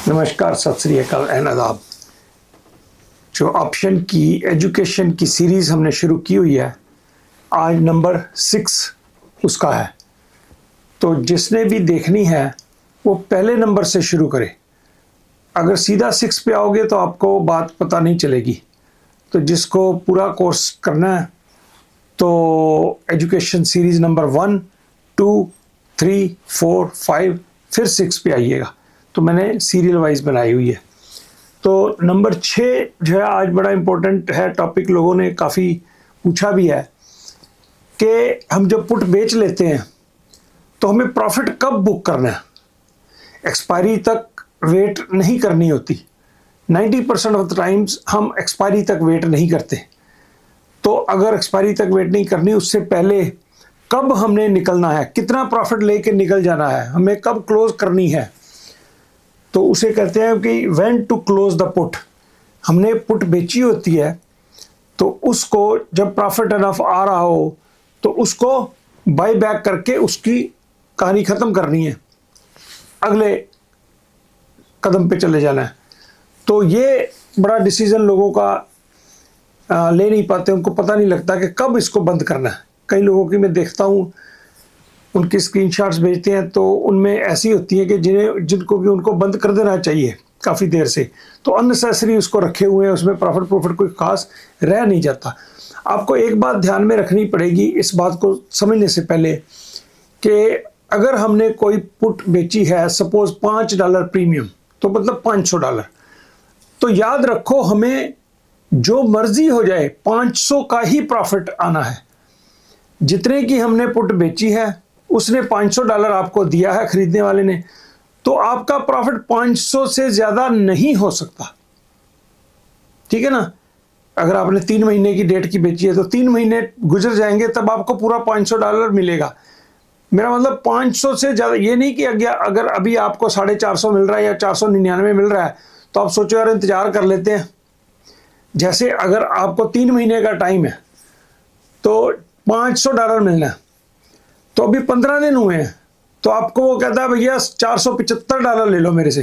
नमस्कार, सत श्री अकाल एंड आदाब। जो ऑप्शन की एजुकेशन की सीरीज़ हमने शुरू की हुई है, आज नंबर 6 उसका है। तो जिसने भी देखनी है वो पहले नंबर से शुरू करे। अगर सीधा 6 पे आओगे तो आपको बात पता नहीं चलेगी। तो जिसको पूरा कोर्स करना है तो एजुकेशन सीरीज़ नंबर 1, 2, 3, 4, 5 फिर 6 पे आइएगा। तो मैंने सीरियल वाइज बनाई हुई है। तो नंबर 6 जो है आज बड़ा इम्पोर्टेंट है टॉपिक, लोगों ने काफ़ी पूछा भी है कि हम जब पुट बेच लेते हैं तो हमें प्रॉफिट कब बुक करना है। एक्सपायरी तक वेट नहीं करनी होती। 90% ऑफ द टाइम्स हम एक्सपायरी तक वेट नहीं करते। तो अगर एक्सपायरी तक वेट नहीं करनी, उससे पहले कब हमने निकलना है, कितना प्रॉफिट लेके निकल जाना है, हमें कब क्लोज करनी है, तो उसे कहते हैं कि when to close the put. हमने पुट बेची होती है तो उसको जब प्रॉफिट इनफ आ रहा हो तो उसको बाई बैक करके उसकी कहानी ख़त्म करनी है, अगले कदम पे चले जाना है। तो ये बड़ा डिसीजन लोगों का ले नहीं पाते, उनको पता नहीं लगता कि कब इसको बंद करना है। कई लोगों की मैं देखता हूँ, उनकी स्क्रीनशॉट्स भेजते हैं तो उनमें ऐसी होती है कि जिनको भी उनको बंद कर देना चाहिए काफ़ी देर से, तो अननेसेसरी उसको रखे हुए हैं, उसमें प्रॉफिट कोई ख़ास रह नहीं जाता। आपको एक बात ध्यान में रखनी पड़ेगी इस बात को समझने से पहले कि अगर हमने कोई पुट बेची है, सपोज $5 प्रीमियम, तो मतलब $500, तो याद रखो हमें जो मर्जी हो जाए 500 का ही प्रॉफिट आना है। जितने की हमने पुट बेची है उसने $500 आपको दिया है खरीदने वाले ने, तो आपका प्रॉफिट 500 से ज़्यादा नहीं हो सकता। ठीक है ना। अगर आपने 3 महीने की डेट की बेची है तो 3 महीने गुजर जाएंगे तब आपको पूरा $500 मिलेगा। मेरा मतलब 500 से ज़्यादा ये नहीं कि अगर अभी आपको 450 मिल रहा है या 499 मिल रहा है तो आप सोचो यार इंतज़ार कर लेते हैं। जैसे अगर आपको 3 महीने का टाइम है तो $500 मिलना है, तो अभी 15 दिन हुए हैं, तो आपको वो कहता है भैया $475 ले लो मेरे से,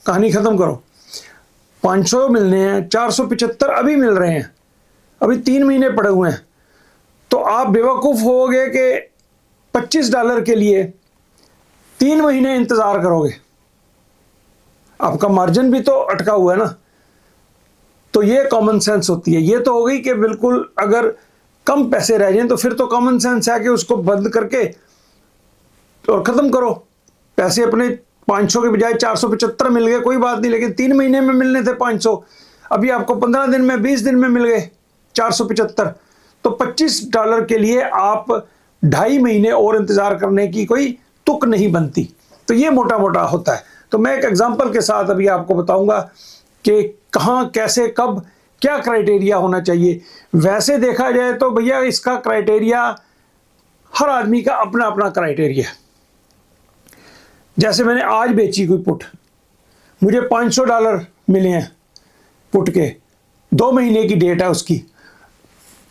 कहानी ख़त्म करो। 500 मिलने हैं, 475 अभी मिल रहे हैं, अभी 3 महीने पड़े हुए हैं। तो आप बेवकूफ़ होगे कि $25 के लिए 3 महीने इंतज़ार करोगे, आपका मार्जिन भी तो अटका हुआ है ना। तो ये कॉमन सेंस होती है। ये तो हो गई कि बिल्कुल अगर कम पैसे रह जाएं तो फिर तो कॉमन सेंस है कि उसको बंद करके और ख़त्म करो। पैसे अपने 500 के बजाय 475 मिल गए, कोई बात नहीं, लेकिन 3 महीने में मिलने थे 500, अभी आपको 15 दिन में 20 दिन में मिल गए 475, तो $25 के लिए आप 2.5 महीने और इंतज़ार करने की कोई तुक नहीं बनती। तो ये मोटा मोटा होता है। तो मैं एक एग्जाम्पल के साथ अभी आपको बताऊंगा कि कहाँ, कैसे, कब, क्या क्राइटेरिया होना चाहिए। वैसे देखा जाए तो भैया इसका क्राइटेरिया, हर आदमी का अपना अपना क्राइटेरिया है। जैसे मैंने आज बेची कोई पुट, मुझे $500 मिले हैं पुट के, 2 महीने की डेट है उसकी,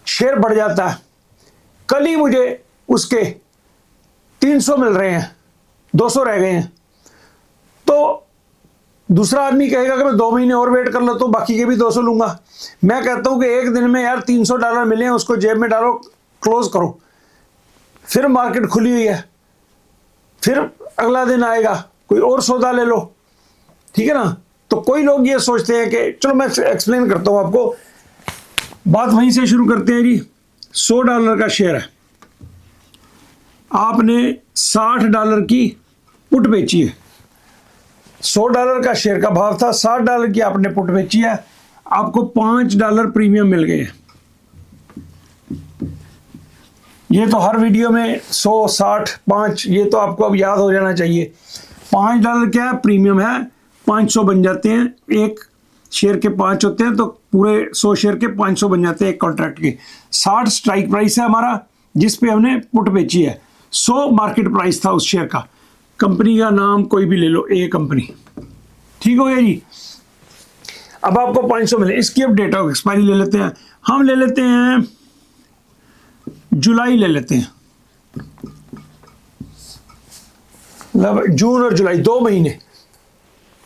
शेयर बढ़ जाता है, कल ही मुझे उसके 300 मिल रहे हैं, 200 रह गए हैं, तो दूसरा आदमी कहेगा कि मैं 2 महीने और वेट कर लेता हूँ, बाकी के भी 200 लूँगा। मैं कहता हूँ कि एक दिन में यार $300 मिले हैं, उसको जेब में डालो, क्लोज करो। फिर मार्केट खुली हुई है, फिर अगला दिन आएगा, कोई और सौदा ले लो। ठीक है ना। तो कोई लोग ये सोचते हैं कि चलो मैं एक्सप्लेन करता हूँ आपको, बात वहीं से शुरू करते हैं जी। $100 का शेयर है, आपने $60 की पुट बेची है। $100 का शेयर का भाव था, $60 की आपने पुट बेची है, आपको $5 प्रीमियम मिल गए हैं। ये तो हर वीडियो में 100, 60, 5, ये तो आपको अब याद हो जाना चाहिए। $5 क्या है, प्रीमियम है, 500 बन जाते हैं। एक शेयर के 5 होते हैं तो पूरे 100 शेयर के 500 बन जाते हैं एक कॉन्ट्रैक्ट के। 60 स्ट्राइक प्राइस है हमारा जिस पे हमने पुट बेची है, 100 मार्केट प्राइस था उस शेयर का। कंपनी का नाम कोई भी ले लो, ए कंपनी। ठीक हो गया जी। अब आपको 500 मिले, इसकी अब डेट ऑफ एक्सपायरी ले लेते हैं। हम ले लेते हैं जुलाई, ले लेते हैं, मतलब जून और जुलाई 2 महीने।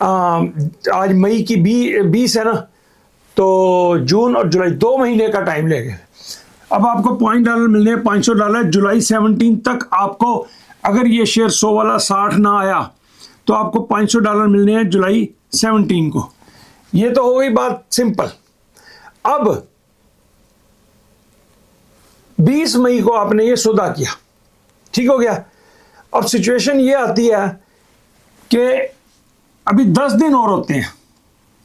आज मई की 20 है ना, तो जून और जुलाई 2 महीने का टाइम लेंगे। अब आपको $0.5 मिलने हैं, $500 जुलाई 17 तक। आपको अगर ये शेयर 100 वाला 60 ना आया तो आपको $500 मिलने हैं जुलाई 17 को। ये तो हो गई बात सिंपल। अब 20 मई को आपने ये सौदा किया, ठीक हो गया। अब सिचुएशन ये आती है कि अभी 10 दिन और होते हैं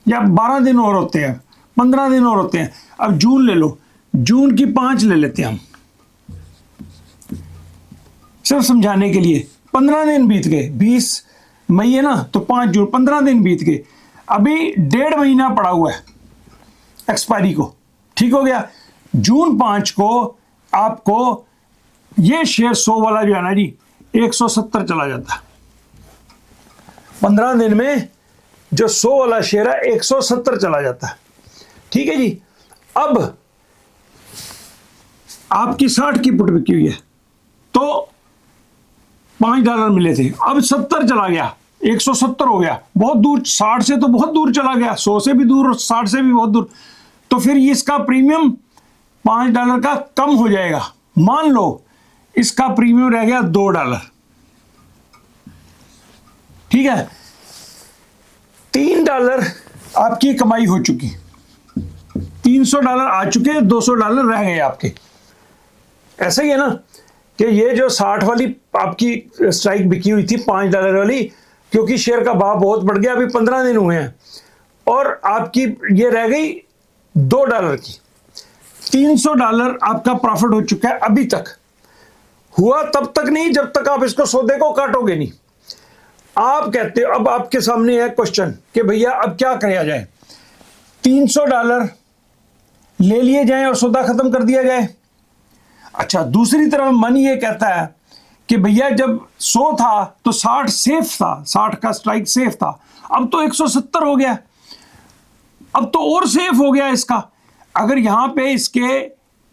या 12 दिन और होते हैं, 15 दिन और होते हैं। अब जून ले लो, जून की 5 ले लेते हैं हम, सिर्फ समझाने के लिए। 15 दिन बीत गए, 20 मई है ना, तो 5 जून, 15 दिन बीत गए। अभी 1.5 महीना पड़ा हुआ है एक्सपायरी को, ठीक हो गया। जून 5 को आपको ये शेयर 100 वाला जो है ना जी 170 चला जाता है। 15 दिन में जो 100 वाला शेयर है 170 चला जाता है, ठीक है जी। अब आपकी 60 की पुट बिकी हुई है तो $5 मिले थे, अब 70 चला गया, 170 हो गया। बहुत दूर, 60 से तो बहुत दूर चला गया, 100 से भी दूर, 60 से भी बहुत दूर। तो फिर इसका प्रीमियम $5 का कम हो जाएगा। मान लो इसका प्रीमियम रह गया $2, ठीक है। $3 आपकी कमाई हो चुकी, $300 आ चुके, $200 रह गए आपके। ऐसा ही है ना कि ये जो 60 वाली आपकी स्ट्राइक बिकी हुई थी $5 वाली, क्योंकि शेयर का भाव बहुत बढ़ गया, अभी 15 दिन हुए हैं, और आपकी ये रह गई $2 की। $300 आपका प्रॉफिट हो चुका है। अभी तक हुआ तब तक नहीं जब तक आप इसको सौदे को काटोगे नहीं। आप कहते हो, अब आपके सामने है क्वेश्चन कि भैया अब क्या किया जाए, $300 ले लिए जाएं और सौदा खत्म कर दिया जाए। अच्छा, दूसरी तरफ मन ये कहता है कि भैया जब 100 था तो 60 सेफ था, 60 का स्ट्राइक सेफ था, अब तो 170 हो गया, अब तो और सेफ हो गया इसका। अगर यहां पे इसके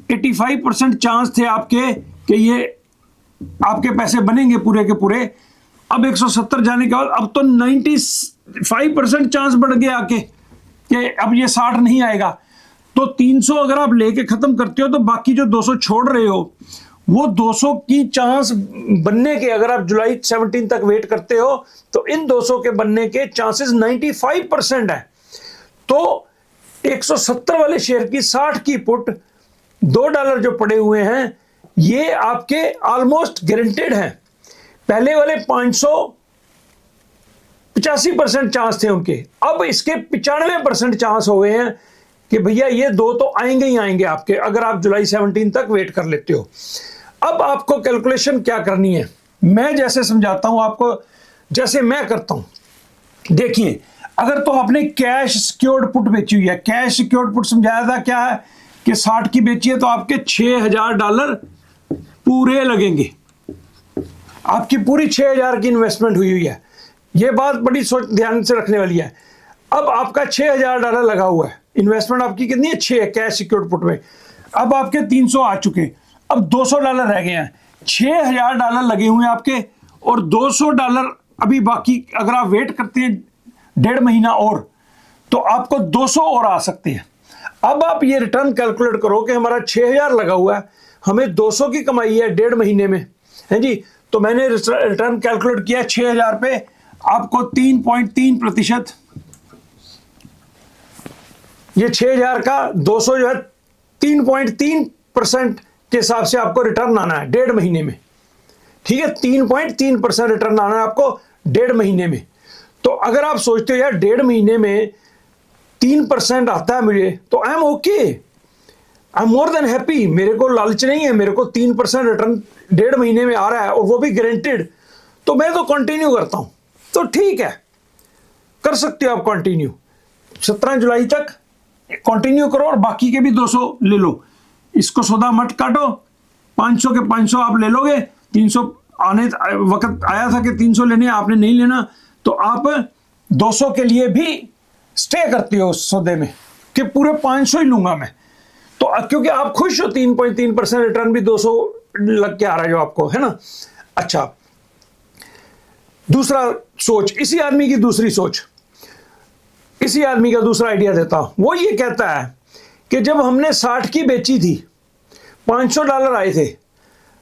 85% चांस थे आपके कि ये आपके पैसे बनेंगे पूरे के पूरे, अब 170 जाने के बाद अब तो 95% चांस बढ़ गया आके कि अब ये 60 नहीं आएगा। तो 300 अगर आप लेके खत्म करते हो तो बाकी जो 200 छोड़ रहे हो, वो 200 की चांस बनने के, अगर आप जुलाई 17 तक वेट करते हो तो इन 200 के बनने के चांसेस 95% है। तो 170 वाले शेयर की 60 की पुट $2 जो पड़े हुए हैं, ये आपके ऑलमोस्ट गारंटेड हैं। पहले वाले 585% चांस थे उनके, अब इसके 95% चांस हो गए हैं कि भैया ये 2 तो आएंगे ही आएंगे आपके, अगर आप जुलाई 17 तक वेट कर लेते हो। अब आपको कैलकुलेशन क्या करनी है, मैं जैसे समझाता हूं आपको, जैसे मैं करता हूं। देखिए, अगर तो आपने कैश सिक्योर्ड पुट बेची हुई है, कैश सिक्योर्ड पुट समझाया था क्या है कि 60 की बेची है तो आपके $6000 पूरे लगेंगे, आपकी पूरी 6000 की इन्वेस्टमेंट हुई है। यह बात बड़ी ध्यान से रखने वाली है। अब आपका $6000 लगा हुआ है, इन्वेस्टमेंट आपकी कितनी है, 6 कैश सिक्योर्ड पुट में। अब आपके 300 आ चुके, अब $200 रह गए हैं। $6000 लगे हुए हैं आपके, और $200 अभी बाकी। अगर आप वेट करते हैं 1.5 महीना और, तो आपको 200 और आ सकते हैं। अब आप ये रिटर्न कैलकुलेट करो कि हमारा 6000 लगा हुआ है, हमें 200 की कमाई है 1.5 महीने में, है जी। तो मैंने रिटर्न कैलकुलेट किया 6000 पे, आपको 3.3%, ये 6000 का 200 जो है 3.3% के हिसाब से आपको रिटर्न आना है 1.5 महीने में, ठीक है। 3.3% रिटर्न आना है आपको 1.5 महीने में। तो अगर आप सोचते हो यार 1.5 महीने में 3% आता है मुझे, तो I am okay, I am more than happy. मेरे को लालच नहीं है, मेरे को 3% रिटर्न 1.5 महीने में आ रहा है और वो भी गारंटेड, तो मैं तो कंटिन्यू करता हूं। तो ठीक है, कर सकते हो आप कंटिन्यू, 17 जुलाई तक कंटिन्यू करो, और बाकी के भी 200 ले लो। इसको सौदा मत काटो, 500 के 500 आप ले लोगे। 300 आने वक्त आया था कि 300 लेने, आपने नहीं लेना, तो आप 200 के लिए भी स्टे करते हो उस सौदे में कि पूरे 500 ही लूंगा मैं। तो क्योंकि आप खुश हो, 3.3% रिटर्न भी 200 लग के आ रहा है जो आपको, है ना। अच्छा, दूसरा सोच, इसी आदमी की दूसरी सोच, इसी आदमी का दूसरा आइडिया देता हूं। वो ये कहता है कि जब हमने 60 की बेची थी, $500 आए थे,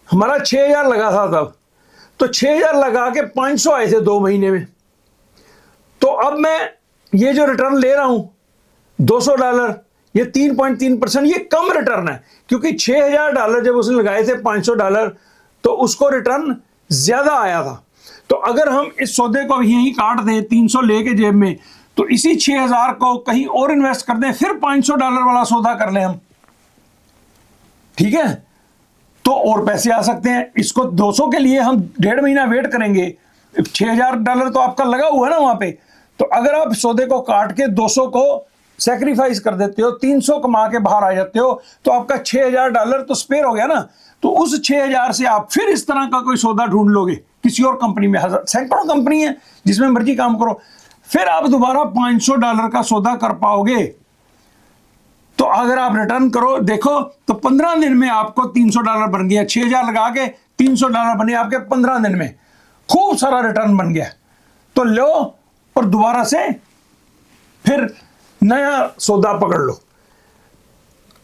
हमारा 6000 लगा था तब, तो 6000 लगा के 500 आए थे 2 महीने में। तो अब मैं ये जो रिटर्न ले रहा हूं $200, ये 3.3%, ये कम रिटर्न है, क्योंकि $6000 जब उसने लगाए थे $500, तो उसको रिटर्न ज्यादा आया था। तो अगर हम इस सौदे को यहीं काट दें 300 लेके जेब में, तो इसी 6000 को कहीं और इन्वेस्ट कर दें, फिर $500 वाला सौदा कर लें हम, ठीक है, तो और पैसे आ सकते हैं। इसको 200 के लिए हम 1.5 महीना वेट करेंगे, $6000 तो आपका लगा हुआ है ना वहां पे। तो अगर आप सौदे को काट के 200 को सेक्रीफाइस कर देते हो, 300 कमा के बाहर आ जाते हो, तो आपका $6000 तो स्पेयर हो गया ना। तो उस 6000 से आप फिर इस तरह का कोई सौदा ढूंढ लोगे किसी और कंपनी में, सैकड़ों कंपनी है जिसमें मर्जी काम करो, फिर आप दोबारा $500 का सौदा कर पाओगे। तो अगर आप रिटर्न करो देखो, तो 15 दिन में आपको $300 बन गया। 6000 लगा के $300 बने आपके 15 दिन में, खूब सारा रिटर्न बन गया। तो लो और दोबारा से फिर नया सौदा पकड़ लो।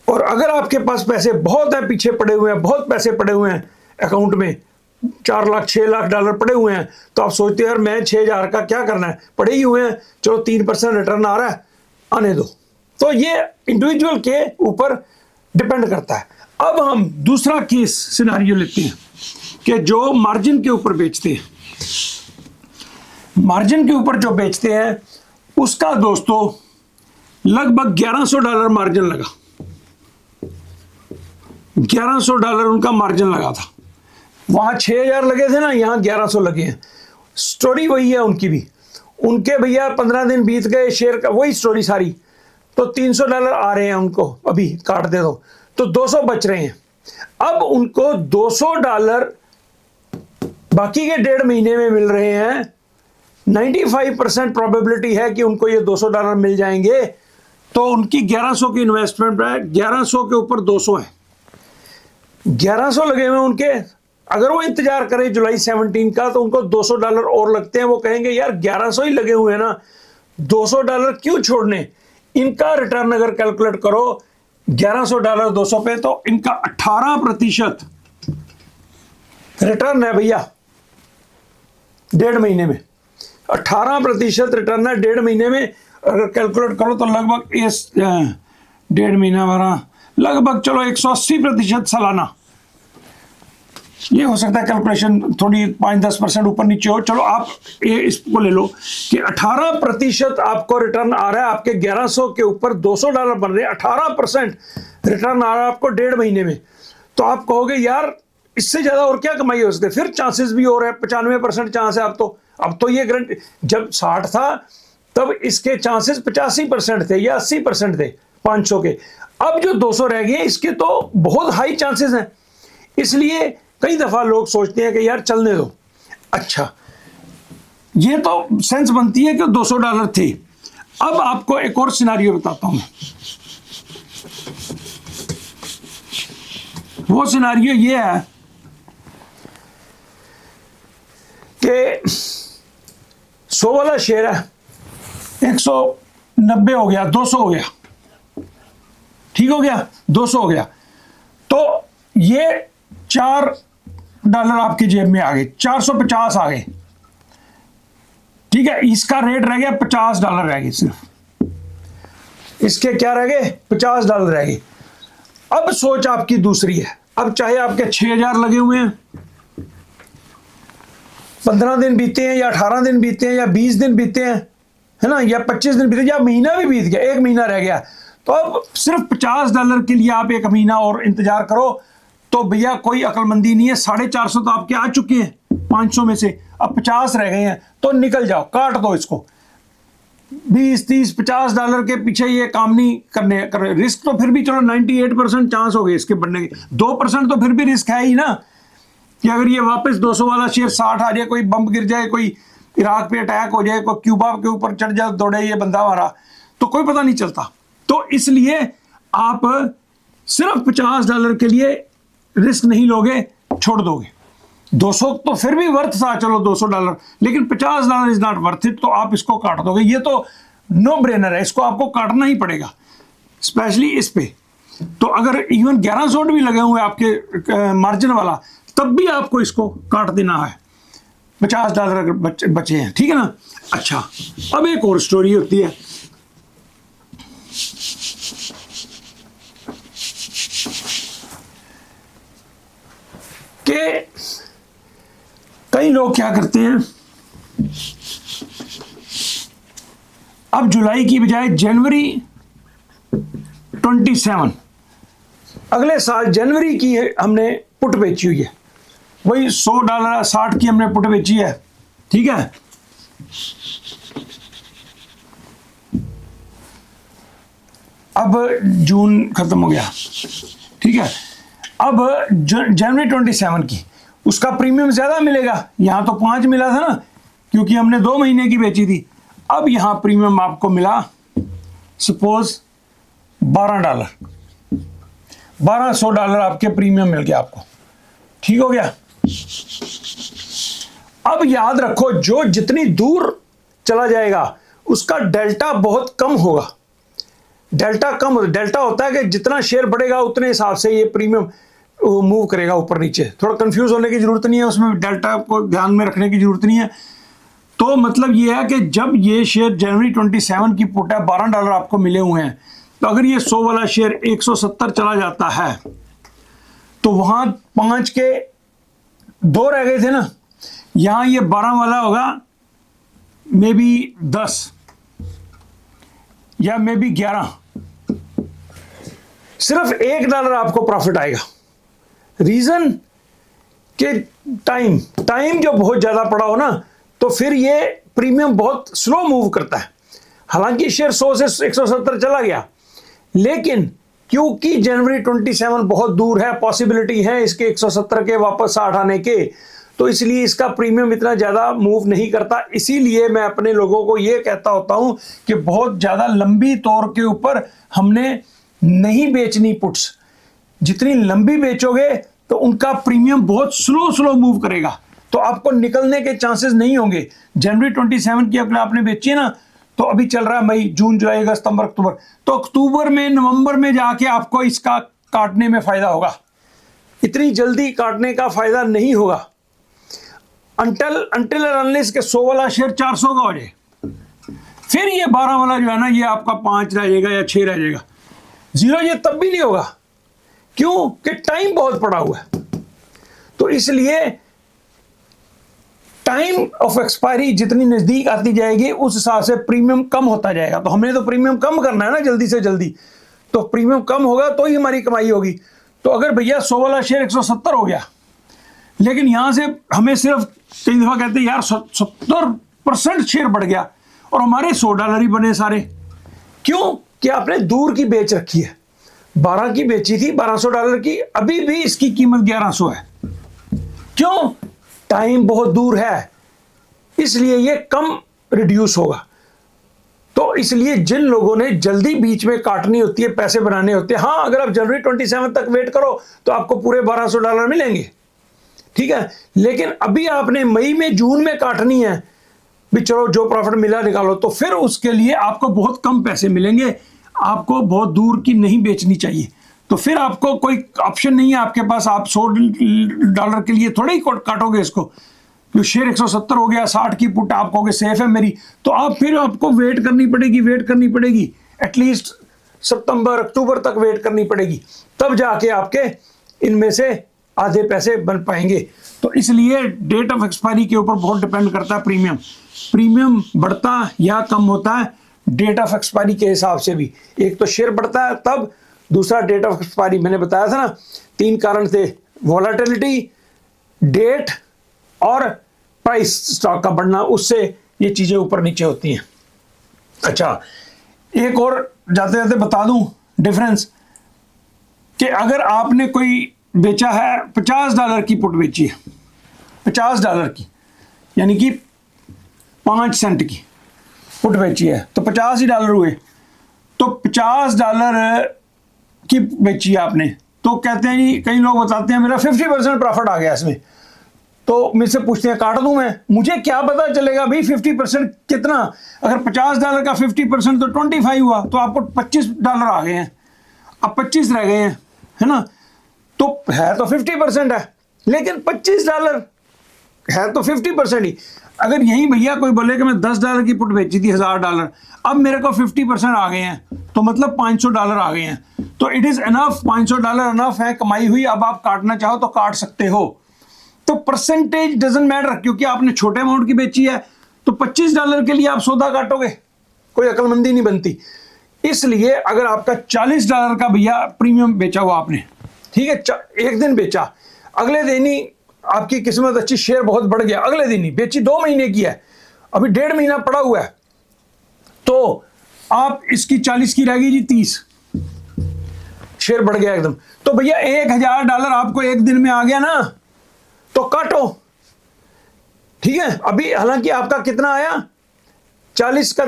और अगर आपके पास पैसे बहुत है, पीछे पड़े हुए हैं, बहुत पैसे पड़े हुए हैं अकाउंट में, 4 लाख $6 लाख पड़े हुए हैं, तो आप सोचते हैं यार मैं 6000 का क्या करना है, पड़े ही हुए हैं, चलो 3% रिटर्न आ रहा है, आने दो। तो ये इंडिविजुअल के ऊपर डिपेंड करता है। अब हम दूसरा केस सिनेरियो लेते हैं कि जो मार्जिन के ऊपर बेचते हैं, मार्जिन के ऊपर जो बेचते हैं उसका दोस्तों लगभग $1100 मार्जिन लगा, $1100 उनका मार्जिन लगा था। वहां 6000 लगे थे ना, यहां 1100 लगे हैं। स्टोरी वही है उनकी भी, उनके भैया 15 दिन बीत गए, शेयर का वही स्टोरी सारी, तो $300 आ रहे हैं उनको, अभी काट दे दो तो 200 बच रहे हैं। अब उनको $200 बाकी के 1.5 महीने में मिल रहे हैं। 95% प्रोबेबिलिटी है कि उनको ये $200 मिल जाएंगे। तो उनकी 1100 की इन्वेस्टमेंट है, 1100 के ऊपर 200 है, 1100 लगे हुए उनके। अगर वो इंतजार करें जुलाई 17 का, तो उनको $200 और लगते हैं। वो कहेंगे यार 1100 ही लगे हुए हैं ना, $200 क्यों छोड़ने। इनका रिटर्न अगर कैलकुलेट करो $1100 200 पे, तो इनका 18% रिटर्न है भैया 1.5 महीने में। 18% रिटर्न है 1.5 महीने में। अगर कैलकुलेट करो तो लगभग 1.5 महीना वाला लगभग चलो 180% सालाना। ये हो सकता है कैलकुलेशन थोड़ी 5-10% ऊपर नीचे हो, चलो आप ये इसको ले लो कि 18% आपको रिटर्न आ रहा है। आपके 1100 के ऊपर $200 बन रहे हैं, 18% रिटर्न आ रहा है आपको 1.5 महीने में। तो आप कहोगे यार इससे ज्यादा और क्या कमाई हो सकती है। फिर चांसेस भी हो रहे हैं, 95% चांस है। अब तो ये गारंटी, जब 60 था तब इसके चांसेस 85% थे या 80% थे 500 के। अब जो 200 रह गए इसके तो बहुत हाई चांसेस हैं। इसलिए कई दफा लोग सोचते हैं कि यार चलने दो। अच्छा, ये तो सेंस बनती है कि $200 थे। अब आपको एक और सिनारियो बताता हूं मैं। वो सिनारियो ये है कि 100 वाला शेयर है, 190 हो गया, 200 हो गया, ठीक हो गया, 200 हो गया। तो ये $4 आपकी जेब में आ गए, 450 आ गए, ठीक है। इसका रेट रह गया $50 रह गए, सिर्फ इसके क्या रह गए, $50 रह गए। अब सोच आपकी दूसरी है। अब चाहे आपके 6000 लगे हुए हैं, 15 दिन बीते हैं या 18 दिन बीते हैं या 20 दिन बीते हैं, है ना, या 25 दिन बीते या महीना भी बीत गया, 1 महीना रह गया, तो अब सिर्फ $50 के लिए आप 1 महीना और इंतजार करो। तो भैया कोई अक्लमंदी नहीं है। 450 तो आपके आ चुके हैं 500 में से, अब 50 रह गए हैं, तो निकल जाओ, काट दो इसको। 20, 30, $50 के पीछे ये काम नहीं कर रहे। रिस्क तो फिर भी चलो 98% चांस हो गए इसके बनने के, 2% तो फिर भी रिस्क है ही ना, कि अगर ये वापस 200 वाला शेयर 60 आ जाए, कोई बम गिर जाए, कोई इराक पे अटैक हो जाए, कोई क्यूबा के ऊपर चढ़ जाए, दौड़े ये बंदा हमारा, तो कोई पता नहीं चलता। तो इसलिए आप सिर्फ $50 के लिए रिस्क नहीं लोगे, छोड़ दोगे। 200 तो फिर भी वर्थ था, चलो $200, लेकिन $50 इज नॉट वर्थ इट, तो आप इसको काट दोगे। ये तो नो ब्रेनर है, इसको आपको काटना ही पड़ेगा, स्पेशली इस पे। तो अगर इवन 1100 भी लगे हुए आपके मार्जिन वाला, तब भी आपको इसको काट देना है, $50 अगर बचे हैं, ठीक है ना। अच्छा, अब एक और स्टोरी होती है कि कई लोग क्या करते हैं, अब जुलाई की बजाय जनवरी 27, अगले साल जनवरी की हमने पुट बेची हुई है, वही $100 60 की हमने पुट बेची है, ठीक है। अब जून खत्म हो गया, ठीक है। अब जनवरी 27 की उसका प्रीमियम ज्यादा मिलेगा, यहां तो 5 मिला था ना, क्योंकि हमने 2 महीने की बेची थी। अब यहां प्रीमियम आपको मिला सपोज $12, $1200 आपके प्रीमियम मिल गया आपको, ठीक हो गया। अब याद रखो, जो जितनी दूर चला जाएगा उसका डेल्टा बहुत कम होगा। डेल्टा होता है कि जितना शेयर बढ़ेगा उतने हिसाब से ये प्रीमियम मूव करेगा ऊपर नीचे। थोड़ा कंफ्यूज होने की जरूरत नहीं है, उसमें डेल्टा को ध्यान में रखने की जरूरत नहीं है। तो मतलब ये है कि जब ये शेयर जनवरी 27 की पुट है, $12 आपको मिले हुए हैं, तो अगर ये 100 वाला शेयर 170 चला जाता है, तो वहां 5 के 2 रह गए थे ना, यहां ये 12 वाला होगा मे बी 10 या मे बी 11, सिर्फ $1 आपको प्रॉफिट आएगा। रीजन कि टाइम जो बहुत ज्यादा पड़ा हो ना, तो फिर ये प्रीमियम बहुत स्लो मूव करता है। हालांकि शेयर 100 से 170 चला गया, लेकिन क्योंकि जनवरी 27 बहुत दूर है, पॉसिबिलिटी है इसके 170 के वापस 60 आने के, तो इसलिए इसका प्रीमियम इतना ज़्यादा मूव नहीं करता। इसीलिए मैं अपने लोगों को ये कहता होता हूं कि बहुत ज़्यादा लंबी तौर के ऊपर हमने नहीं बेचनी पुट्स। जितनी लंबी बेचोगे तो उनका प्रीमियम बहुत स्लो मूव करेगा, तो आपको निकलने के चांसेस नहीं होंगे। जनवरी 27 की अगर आपने बेची है ना, तो अभी चल रहा है मई, जून, जुलाई, अगस्त, सितंबर, अक्टूबर, तो अक्टूबर में, नवंबर में जाके आपको इसका काटने में फायदा होगा। इतनी जल्दी काटने का फायदा नहीं होगा अंटिल अनलेस के 100 वाला शेयर 400 का हो जाए, फिर ये 12 वाला जो है ना, ये आपका 5 रह जाएगा या 6 रह जाएगा, 0 ये तब भी नहीं होगा। क्यों? कि टाइम बहुत पड़ा हुआ है। तो इसलिए टाइम ऑफ एक्सपायरी जितनी नजदीक आती जाएगी, उस हिसाब से प्रीमियम कम होता जाएगा। तो हमने तो प्रीमियम कम करना है ना, जल्दी से जल्दी, तो प्रीमियम कम होगा तो ही हमारी कमाई होगी। तो अगर भैया 100 वाला शेयर 170 हो गया, लेकिन यहां से हमें सिर्फ, कई दफा कहते हैं यार 70% शेयर बढ़ गया और हमारे $100 ही बने सारे। क्यों? कि आपने दूर की बेच रखी है, 12 की बेची थी, $1200 की, अभी भी इसकी कीमत 1100 है। क्यों? टाइम बहुत दूर है, इसलिए ये कम रिड्यूस होगा। तो इसलिए जिन लोगों ने जल्दी बीच में काटनी होती है, पैसे बनाने होते हैं, हाँ, अगर आप जनवरी 27 तक वेट करो तो आपको पूरे $1200 मिलेंगे, ठीक है। लेकिन अभी आपने मई में, जून में काटनी है भी, चलो जो प्रॉफिट मिला निकालो, तो फिर उसके लिए आपको बहुत कम पैसे मिलेंगे। आपको बहुत दूर की नहीं बेचनी चाहिए। तो फिर आपको कोई ऑप्शन नहीं है आपके पास, आप $100 के लिए थोड़े ही काटोगे इसको। जो शेयर 170 हो गया, 60 की पुट, आप कहोगे सेफ है मेरी, तो आप फिर आपको वेट करनी पड़ेगी, एटलीस्ट सितंबर अक्टूबर तक वेट करनी पड़ेगी, तब जाके आपके इनमें से आधे पैसे बन पाएंगे। तो इसलिए डेट ऑफ एक्सपायरी के ऊपर बहुत डिपेंड करता है प्रीमियम बढ़ता या कम होता है डेट ऑफ एक्सपायरी के हिसाब से भी। एक तो शेयर बढ़ता है तब, दूसरा डेट ऑफ एक्सपायरी। मैंने बताया था ना, 3 कारण थे, वॉलेटिलिटी, डेट और प्राइस स्टॉक का बढ़ना, उससे ये चीजें ऊपर नीचे होती हैं। अच्छा, एक और जाते जाते बता दूं डिफरेंस, कि अगर आपने कोई बेचा है, $50 की पुट बेची है, $50 की, यानी कि 5 सेंट की पुट बेची है, तो $50 हुए। तो $50 की बेची है आपने, तो कहते हैं जी, कई लोग बताते हैं मेरा 50% प्रॉफिट आ गया इसमें। तो मुझसे पूछते हैं काट दूं मैं, मुझे क्या पता चलेगा भाई 50% कितना, अगर $50 का 50% तो 25 हुआ, तो आपको $25 आ गए हैं, अब 25 रह गए हैं, है ना। तो है तो 50% है, लेकिन $25 है तो 50% ही। अगर यही भैया कोई बोले कि मैं $10 की पुट बेची थी $1000, अब मेरे को 50% आ गए हैं, तो मतलब $500 आ गए हैं, तो इट इज इनफ, $500 इनफ है कमाई हुई। अब आप काटना चाहो तो काट सकते हो। तो परसेंटेज डजंट मैटर, क्योंकि आपने छोटे अमाउंट की बेची है, तो $25 के लिए आप सौदा काटोगे, कोई अक्लमंदी नहीं बनती। इसलिए अगर आपका $40 का भैया प्रीमियम बेचा हुआ आपने, ठीक है, एक दिन बेचा, अगले दिन ही आपकी किस्मत अच्छी, शेयर बहुत बढ़ गया, अगले दिन ही बेची, 2 महीने की है, अभी 1.5 महीना पड़ा हुआ है, तो आप इसकी 40 की रहेगी जी 30, शेयर बढ़ गया एकदम, तो भैया $1000 आपको एक दिन में आ गया ना, तो काटो, ठीक है। अभी हालांकि आपका कितना आया, 40 का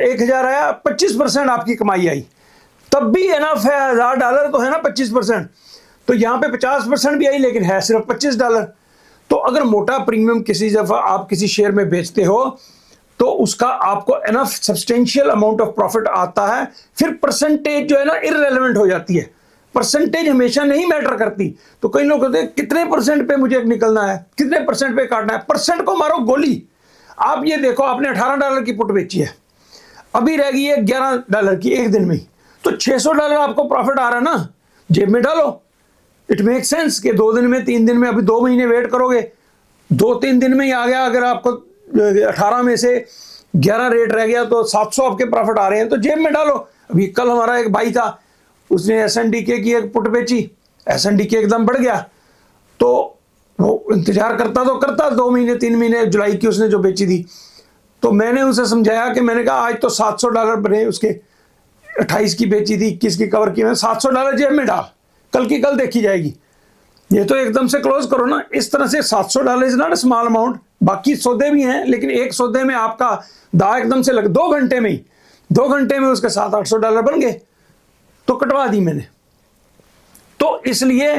1000 आया, 25% आपकी कमाई आई, तब भी एनफ है, $1000 तो है ना 25%, तो यहां पे 50% भी आई, लेकिन है सिर्फ $25। तो अगर मोटा प्रीमियम किसी दफा आप किसी शेयर में बेचते हो, तो उसका आपको enough substantial amount of profit आता है, फिर परसेंटेज जो है ना इररेलेवेंट हो जाती है, परसेंटेज हमेशा नहीं मैटर करती। तो कई लोग कहते हैं कितने परसेंट पे मुझे निकलना है, कितने परसेंट पे काटना है, परसेंट को मारो गोली। आप ये देखो, आपने $18 की पुट बेची है, अभी रह गई है $11 की एक दिन में, तो $600 आपको प्रॉफिट आ रहा है ना, जेब में डालो। इट मेक सेंस कि 2 दिन में, 3 दिन में, अभी 2 महीने वेट करोगे, 2-3 दिन में ही आ गया। अगर आपको 18 में से 11 रेट रह गया, तो 700 आपके प्रॉफिट आ रहे हैं, तो जेब में डालो। अभी कल हमारा एक भाई था, उसने SNDK की एक पुट बेची, SNDK एकदम बढ़ गया, तो वो इंतजार करता तो करता 2 महीने 3 महीने, जुलाई की उसने जो बेची थी, तो मैंने उसे समझाया कि मैंने कहा आज तो $700 बने उसके, 28 की बेची थी, 21 की कवर की, मैं $700 जेब में डाल, कल की कल देखी जाएगी, ये तो एकदम से क्लोज करो ना। इस तरह से $700 इज नॉट स्मॉल अमाउंट। बाकी सौदे भी हैं, लेकिन एक सौदे में आपका दाव एकदम से लग, 2 घंटे में ही, 2 घंटे में उसके $700-800 बन गए, तो कटवा दी मैंने। तो इसलिए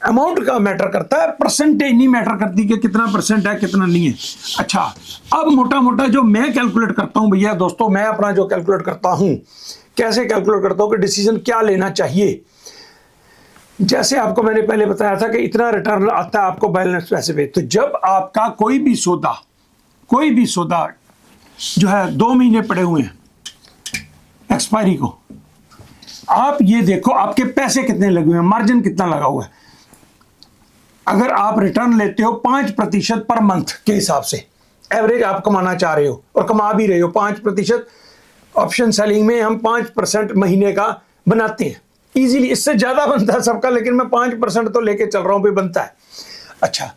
अमाउंट का मैटर करता है, परसेंटेज नहीं मैटर करती कि कितना परसेंट है कितना नहीं है। अच्छा, अब मोटा मोटा जो मैं कैलकुलेट करता हूं भैया दोस्तों, मैं अपना जो कैलकुलेट करता हूं, कैसे कैलकुलेट करता हूं कि डिसीजन क्या लेना चाहिए। जैसे आपको मैंने पहले बताया था कि इतना रिटर्न आता है आपको बैलेंस पैसे पे, तो जब आपका कोई भी सौदा जो है 2 महीने पड़े हुए हैं एक्सपायरी को, आप ये देखो आपके पैसे कितने लगे हुए हैं, मार्जिन कितना लगा हुआ है। अगर आप रिटर्न लेते हो 5% पर मंथ के हिसाब से, एवरेज आप कमाना चाह रहे हो और कमा भी रहे हो 5%, ऑप्शन सेलिंग में हम 5% महीने का बनाते हैं इजीली, इससे ज्यादा बनता है सबका, लेकिन मैं 5% तो लेके चल रहा हूं, भी बनता है। अच्छा,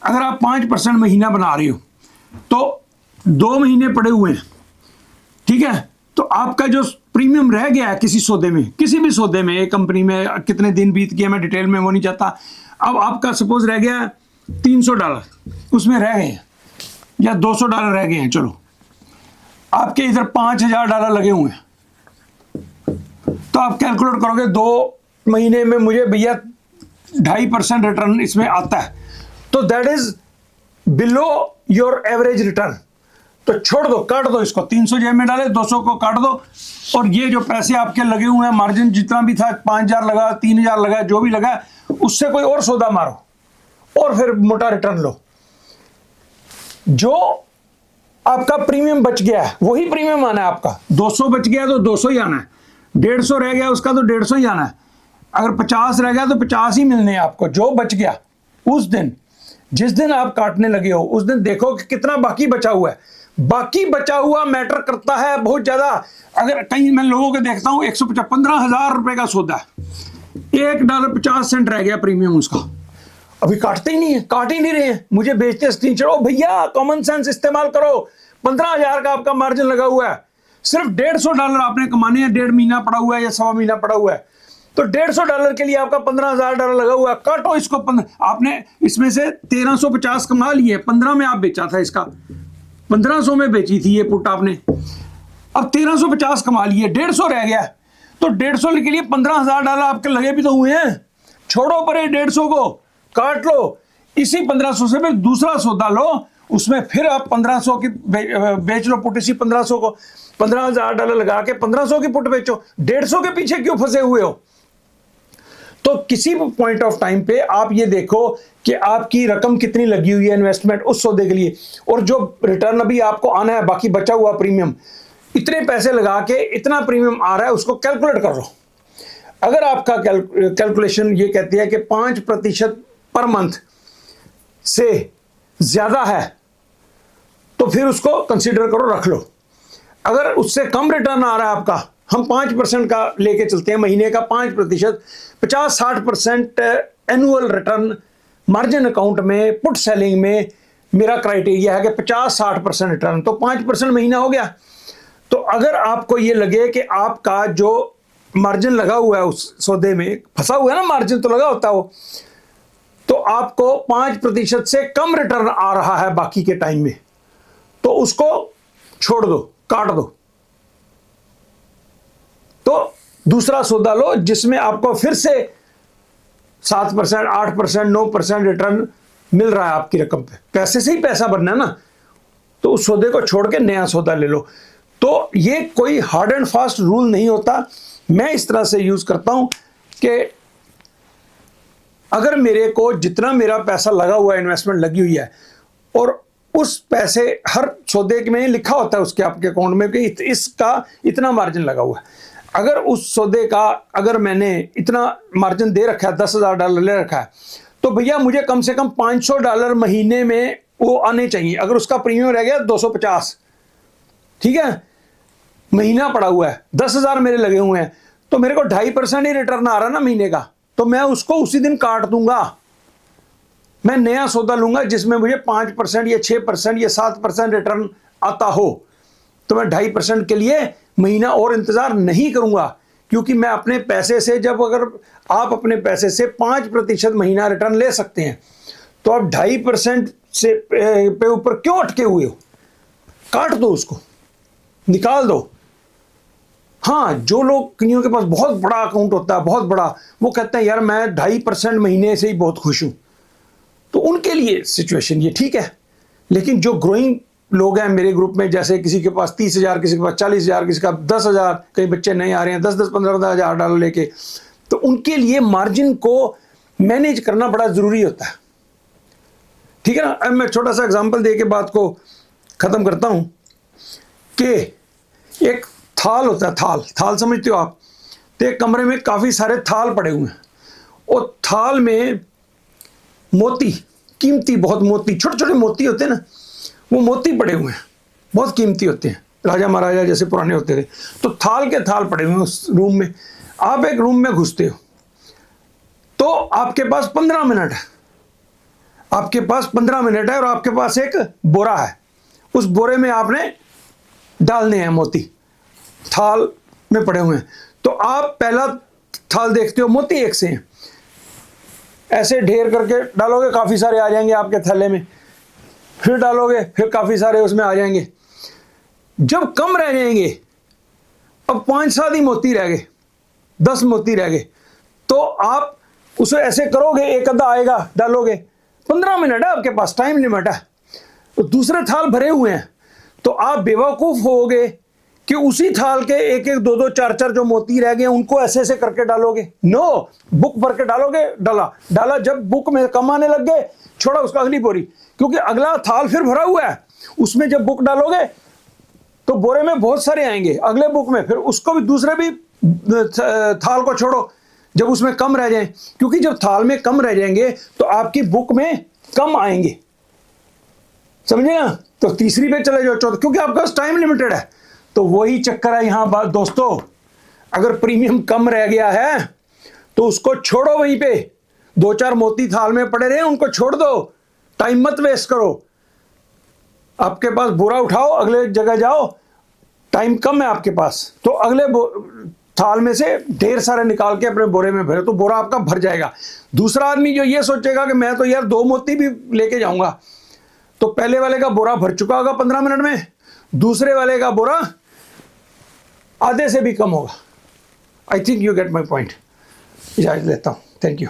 अगर आप 5% महीना बना रहे हो, तो 2 महीने पड़े हुए हैं, ठीक है, तो आपका जो प्रीमियम रह गया है किसी सौदे में, किसी भी सौदे में, एक कंपनी में कितने दिन बीत गए मैं डिटेल में वो नहीं चाहता, अब आपका सपोज रह गया $300, उसमें रह गए हैं, या $200 रह गए हैं, चलो आपके इधर $5000 लगे हुए हैं, तो आप कैलकुलेट करोगे 2 महीने में मुझे भैया 2.5% रिटर्न इसमें आता है, तो that is below your average return. तो छोड़ दो, काट दो इसको, 300 जेब में डाले, 200 को काट दो, और ये जो पैसे आपके लगे हुए हैं, मार्जिन जितना भी था, 5000 लगा, 3000 लगा, जो भी लगा, उससे कोई और सौदा मारो और फिर मोटा रिटर्न लो। जो आपका प्रीमियम बच गया है वही प्रीमियम आना है आपका। 200 बच गया तो 200 ही आना है, 150 रह गया उसका तो 150 ही आना है, अगर 50 रह गया तो 50 ही मिलने हैं आपको। जो बच गया उस दिन, जिस दिन आप काटने लगे हो, उस दिन देखो कि कितना बाकी बचा हुआ है। बाकी बचा हुआ मैटर करता है बहुत ज्यादा। अगर कहीं मैं लोगों को देखता हूं 15,000 रुपए का सौदा है, $1.50 रह गया प्रीमियम उसका, अभी काटते ही नहीं है, काट ही नहीं रहे हैं, मुझे बेचते स्क्रीनशॉट। ओ भैया कॉमन सेंस इस्तेमाल करो, 15,000 का आपका मार्जिन लगा हुआ है, सिर्फ $150 आपने कमाने हैं, 1.5 महीना पड़ा हुआ है या 1.25 महीना पड़ा हुआ है, तो $150 के लिए आपका $15,000 लगा हुआ है, काटो इसको। आपने इसमें से 1350 कमा लिए, 15 में आप बेचा था, इसका 1500 में बेची थी ये पुट आपने, अब 1350 कमा लिए, 150 रह गया, तो 150 के लिए $15,000 आपके लगे भी तो हुए हैं। छोड़ो परे 150 को, काट लो, इसी 1500 से फिर दूसरा सौदा लो, उसमें फिर आप 1500 की बेच लो पुट, इसी 1500 को $15,000 लगा के 1500 की पुट बेचो, 150 के पीछे क्यों फंसे हुए हो? तो किसी पॉइंट ऑफ टाइम पे आप ये देखो कि आपकी रकम कितनी लगी हुई है इन्वेस्टमेंट उस सौदे के लिए, और जो रिटर्न अभी आपको आना है, बाकी बचा हुआ प्रीमियम, इतने पैसे लगा के इतना प्रीमियम आ रहा है, उसको कैलकुलेट कर लो। अगर आपका कैलकुलेशन ये कहती है कि 5% पर मंथ से ज्यादा है, तो फिर उसको कंसीडर करो, रख लो। अगर उससे कम रिटर्न आ रहा है आपका, हम 5% का लेके चलते हैं, महीने का 5%, 50-60% एनुअल रिटर्न मार्जिन अकाउंट में, पुट सेलिंग में मेरा क्राइटेरिया है कि 50-60% रिटर्न, तो 5% महीना हो गया। तो अगर आपको ये लगे कि आपका जो मार्जिन लगा हुआ है उस सौदे में, फंसा हुआ है ना, मार्जिन तो लगा होता है वो, तो आपको 5% से कम रिटर्न आ रहा है बाकी के टाइम में, तो उसको छोड़ दो, काट दो। तो दूसरा सौदा लो जिसमें आपको फिर से 7%, 8%, 9% रिटर्न मिल रहा है आपकी रकम पे, पैसे से ही पैसा बनना है ना, तो उस सौदे को छोड़ के नया सौदा ले लो। तो ये कोई हार्ड एंड फास्ट रूल नहीं होता। मैं इस तरह से यूज करता हूं कि अगर मेरे को जितना मेरा पैसा लगा हुआ है, इन्वेस्टमेंट लगी हुई है, और उस पैसे हर सौदे में लिखा होता है उसके आपके अकाउंट में कि इसका इतना मार्जिन लगा हुआ है, अगर उस सौदे का अगर मैंने इतना मार्जिन दे रखा है, $10,000 ले रखा है, तो भैया मुझे कम से कम $500 महीने में वो आने चाहिए। अगर उसका प्रीमियम रह गया 250, ठीक है, महीना पड़ा हुआ है, 10,000 मेरे लगे हुए हैं, तो मेरे को 2.5% ही रिटर्न आ रहा है ना महीने का, तो मैं उसको उसी दिन काट दूंगा। मैं नया सौदा लूंगा जिसमें मुझे 5% या 6% या 7% रिटर्न आता हो, तो मैं 2.5% के लिए महीना और इंतजार नहीं करूंगा, क्योंकि मैं अपने पैसे से, जब अगर आप अपने पैसे से 5% महीना रिटर्न ले सकते हैं, तो आप 2.5% से पे ऊपर क्यों अटके हुए हो? काट दो, उसको निकाल दो। हाँ, जो लोग, कईयों के पास बहुत बड़ा अकाउंट होता है, बहुत बड़ा, वो कहते हैं यार मैं 2.5% महीने से ही बहुत खुश हूं, तो उनके लिए सिचुएशन ये ठीक है। लेकिन जो ग्रोइंग लोग हैं मेरे ग्रुप में, जैसे किसी के पास 30,000, किसी के पास 40,000, किसी का 10,000, कई बच्चे नए आ रहे हैं 10-10, $15,000 लेके, तो उनके लिए मार्जिन को मैनेज करना बड़ा जरूरी होता है, ठीक है ना। अब मैं छोटा सा एग्जांपल दे के बात को खत्म करता हूं कि एक थाल होता है, थाल समझते हो आप? तो एक कमरे में काफी सारे थाल पड़े हुए हैं, और थाल में मोती, कीमती बहुत मोती, छोटे छोटे मोती होते हैं ना, वो मोती पड़े हुए हैं, बहुत कीमती होते हैं, राजा महाराजा जैसे पुराने होते थे। तो थाल के थाल पड़े हुए हैं उस रूम में। आप एक रूम में घुसते हो, तो आपके पास 15 मिनट है, आपके पास 15 मिनट है, और आपके पास एक बोरा है, उस बोरे में आपने डालने हैं मोती, थाल में पड़े हुए हैं। तो आप पहला थाल देखते हो, मोती एक से हैं, ऐसे ढेर करके डालोगे, काफी सारे आ जाएंगे आपके थैले में, फिर डालोगे, फिर काफी सारे उसमें आ जाएंगे। जब कम रह जाएंगे, अब 5-7 ही मोती रह गए, 10 मोती रह गए, तो आप उसे ऐसे करोगे, एक आधा आएगा, डालोगे, 15 मिनट है आपके पास, टाइम लिमिट है, तो दूसरे थाल भरे हुए हैं, तो आप बेवकूफ होगे कि उसी थाल के एक एक, दो दो, चार चार जो मोती रह गए उनको ऐसे ऐसे करके डालोगे। नो, बुक भर के डालोगे, डाला, जब बुक में कम आने लग गए, छोड़ा उसका अगली बोरी, क्योंकि अगला थाल फिर भरा हुआ है, उसमें जब बुक डालोगे तो बोरे में बहुत सारे आएंगे, अगले बुक में, फिर उसको भी, दूसरे भी थाल को छोड़ो जब उसमें कम रह जाए, क्योंकि जब थाल में कम रह जाएंगे तो आपकी बुक में कम आएंगे, समझे ना। तो तीसरी पे चले जाओ, चौथा, क्योंकि आपका टाइम लिमिटेड है। तो वही चक्कर है यहां बात दोस्तों, अगर प्रीमियम कम रह गया है तो उसको छोड़ो, वहीं पे 2-4 मोती थाल में पड़े रहे, उनको छोड़ दो, टाइम मत वेस्ट करो। आपके पास बोरा उठाओ, अगले जगह जाओ, टाइम कम है आपके पास, तो अगले थाल में से ढेर सारे निकाल के अपने बोरे में भरे, तो बोरा आपका भर जाएगा। दूसरा आदमी जो ये सोचेगा कि मैं तो यार 2 मोती भी लेके जाऊंगा, तो पहले वाले का बोरा भर चुका होगा 15 मिनट में, दूसरे वाले का बोरा आधे से भी कम होगा। I think you get my point. इजाजत लेता हूं, थैंक यू।